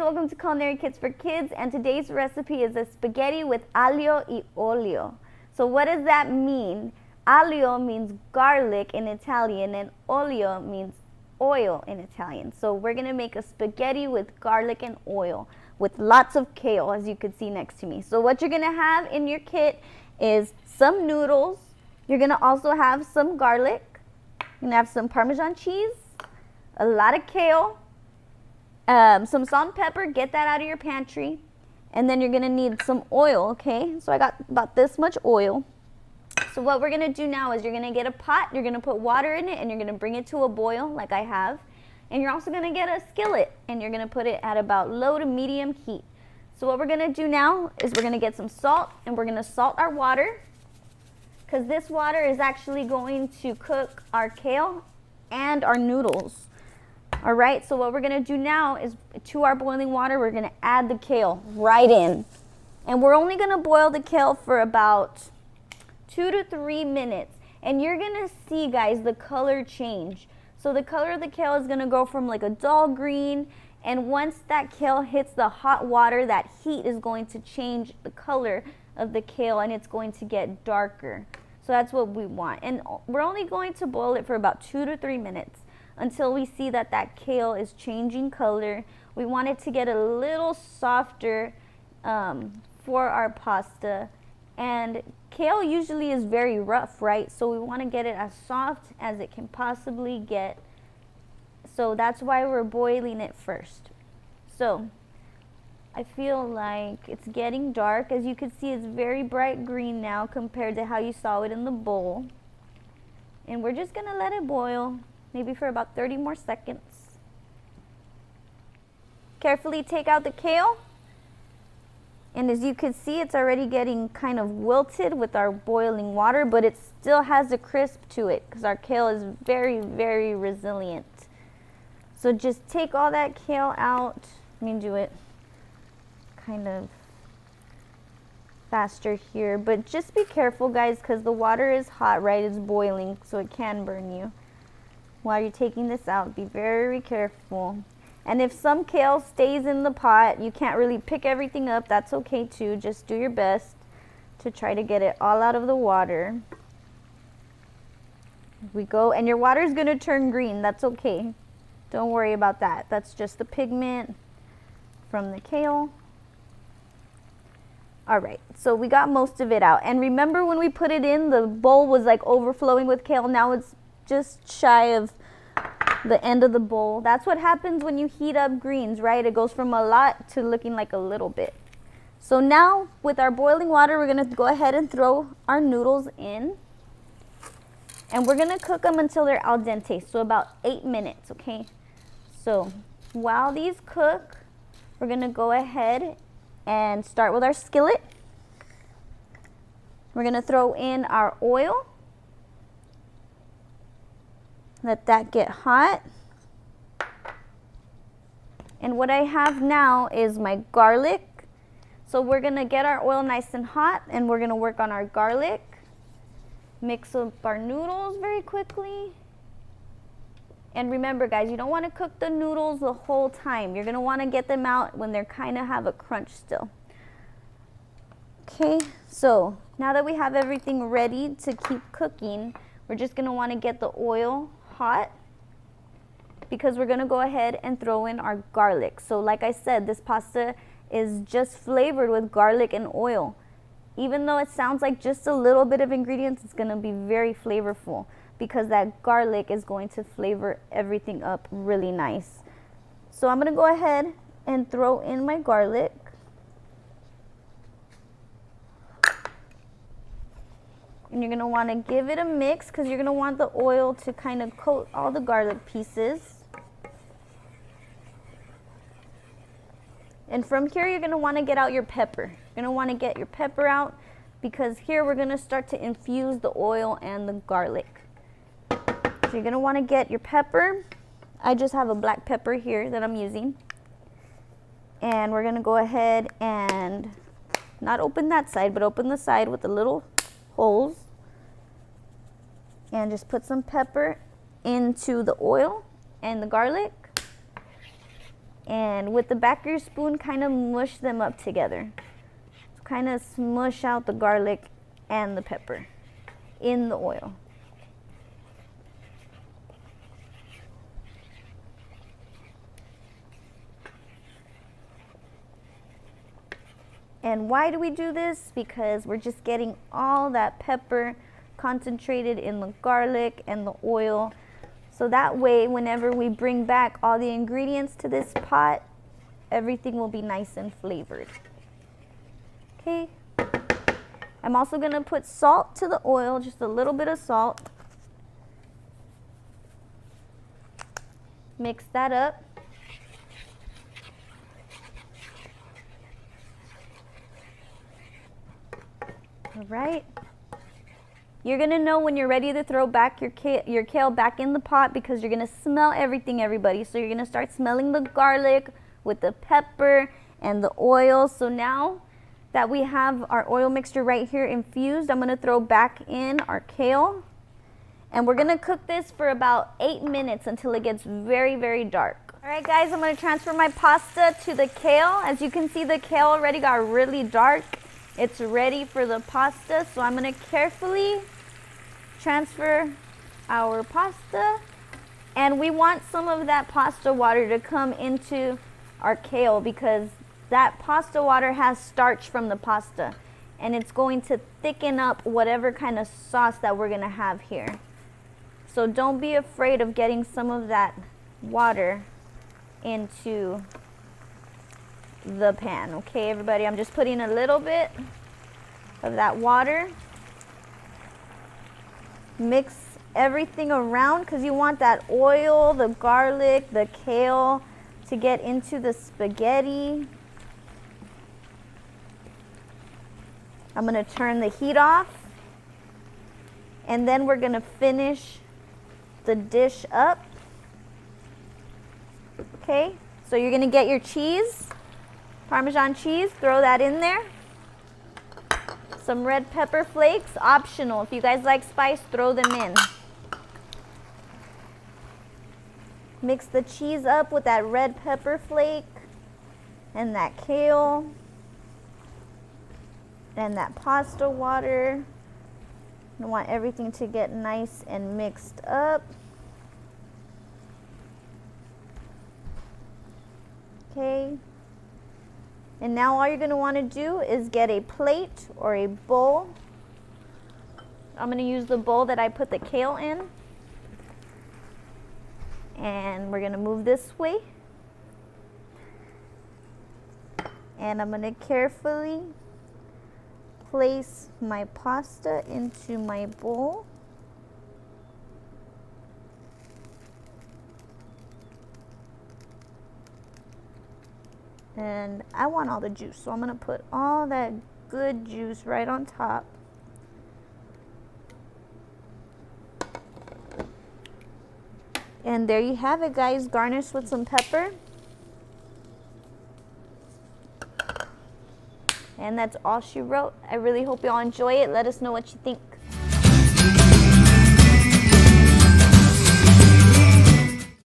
welcome to Culinary Kits for Kids, and today's recipe is a spaghetti with aglio e olio. So what does that mean? Aglio means garlic in Italian and olio means oil in Italian. So we're going to make a spaghetti with garlic and oil with lots of kale, as you can see next to me. So what you're going to have in your kit is some noodles. You're going to also have some garlic. You're going to have some Parmesan cheese, a lot of kale, some salt and pepper. Get that out of your pantry. And then you're going to need some oil, okay? So I got about this much oil. So what we're going to do now is you're going to get a pot, you're going to put water in it, and you're going to bring it to a boil like I have. And you're also going to get a skillet, and you're going to put it at about low to medium heat. So what we're going to do now is we're going to get some salt, and we're going to salt our water, because this water is actually going to cook our kale and our noodles. All right, so what we're going to do now is to our boiling water, we're going to add the kale right in. And we're only going to boil the kale for about 2 to 3 minutes. And you're going to see, guys, the color change. So the color of the kale is going to go from like a dull green. And once that kale hits the hot water, that heat is going to change the color of the kale and it's going to get darker. So that's what we want. And we're only going to boil it for about 2 to 3 minutes until we see that that kale is changing color. We want it to get a little softer for our pasta. And kale usually is very rough, right? So we want to get it as soft as it can possibly get. So that's why we're boiling it first. So I feel like it's getting dark. As you can see, it's very bright green now compared to how you saw it in the bowl. And we're just going to let it boil, maybe for about 30 more seconds. Carefully take out the kale. And as you can see, it's already getting kind of wilted with our boiling water, but it still has a crisp to it because our kale is very, very resilient. So just take all that kale out. Let me do it kind of faster here, but just be careful, guys, because the water is hot, right? It's boiling, so it can burn you. While you're taking this out, be very careful. And if some kale stays in the pot, you can't really pick everything up, that's okay too. Just do your best to try to get it all out of the water. Here we go. And your water is going to turn green. That's okay. Don't worry about that. That's just the pigment from the kale. All right, so we got most of it out. And remember when we put it in, the bowl was like overflowing with kale. Now it's just shy of the end of the bowl. That's what happens when you heat up greens, right? It goes from a lot to looking like a little bit. So now with our boiling water, we're gonna go ahead and throw our noodles in. And we're gonna cook them until they're al dente, so about 8 minutes, okay? So while these cook, we're gonna go ahead and start with our skillet. We're gonna throw in our oil. Let that get hot. And what I have now is my garlic. So we're gonna get our oil nice and hot and we're gonna work on our garlic. Mix up our noodles very quickly. And remember, guys, you don't wanna cook the noodles the whole time. You're gonna wanna get them out when they're kinda have a crunch still. Okay, so now that we have everything ready to keep cooking, we're just gonna wanna get the oil hot because we're gonna go ahead and throw in our garlic. So like I said, this pasta is just flavored with garlic and oil. Even though it sounds like just a little bit of ingredients, it's gonna be very flavorful because that garlic is going to flavor everything up really nice. So I'm gonna go ahead and throw in my garlic. And you're gonna wanna give it a mix because you're gonna want the oil to kind of coat all the garlic pieces. And from here, you're gonna wanna get out your pepper. You're gonna wanna get your pepper out because here we're gonna start to infuse the oil and the garlic. So you're gonna wanna get your pepper. I just have a black pepper here that I'm using. And we're gonna go ahead and not open that side, but open the side with the little holes. And just put some pepper into the oil and the garlic. And with the back of your spoon, kind of mush them up together. So kind of smush out the garlic and the pepper in the oil. And why do we do this? Because we're just getting all that pepper concentrated in the garlic and the oil. So that way, whenever we bring back all the ingredients to this pot, everything will be nice and flavored. Okay. I'm also gonna put salt to the oil, just a little bit of salt. Mix that up. All right. You're gonna know when you're ready to throw back your kale back in the pot, because you're gonna smell everything, everybody. So you're gonna start smelling the garlic with the pepper and the oil. So now that we have our oil mixture right here infused, I'm gonna throw back in our kale. And we're gonna cook this for about 8 minutes until it gets very, very dark. All right, guys, I'm gonna transfer my pasta to the kale. As you can see, the kale already got really dark. It's ready for the pasta, so I'm gonna carefully transfer our pasta. And we want some of that pasta water to come into our kale, because that pasta water has starch from the pasta, and it's going to thicken up whatever kind of sauce that we're gonna have here. So don't be afraid of getting some of that water into the pan. Okay, everybody, I'm just putting a little bit of that water. Mix everything around, because you want that oil, the garlic, the kale to get into the spaghetti. I'm gonna turn the heat off, and then we're gonna finish the dish up. Okay, so you're gonna get your cheese, Parmesan cheese, throw that in there. Some red pepper flakes, optional. If you guys like spice, throw them in. Mix the cheese up with that red pepper flake and that kale and that pasta water. I want everything to get nice and mixed up. Okay. And now all you're going to want to do is get a plate or a bowl. I'm going to use the bowl that I put the kale in. And we're going to move this way. And I'm going to carefully place my pasta into my bowl. And I want all the juice, so I'm gonna put all that good juice right on top. And there you have it, guys, garnished with some pepper. And that's all she wrote. I really hope you all enjoy it. Let us know what you think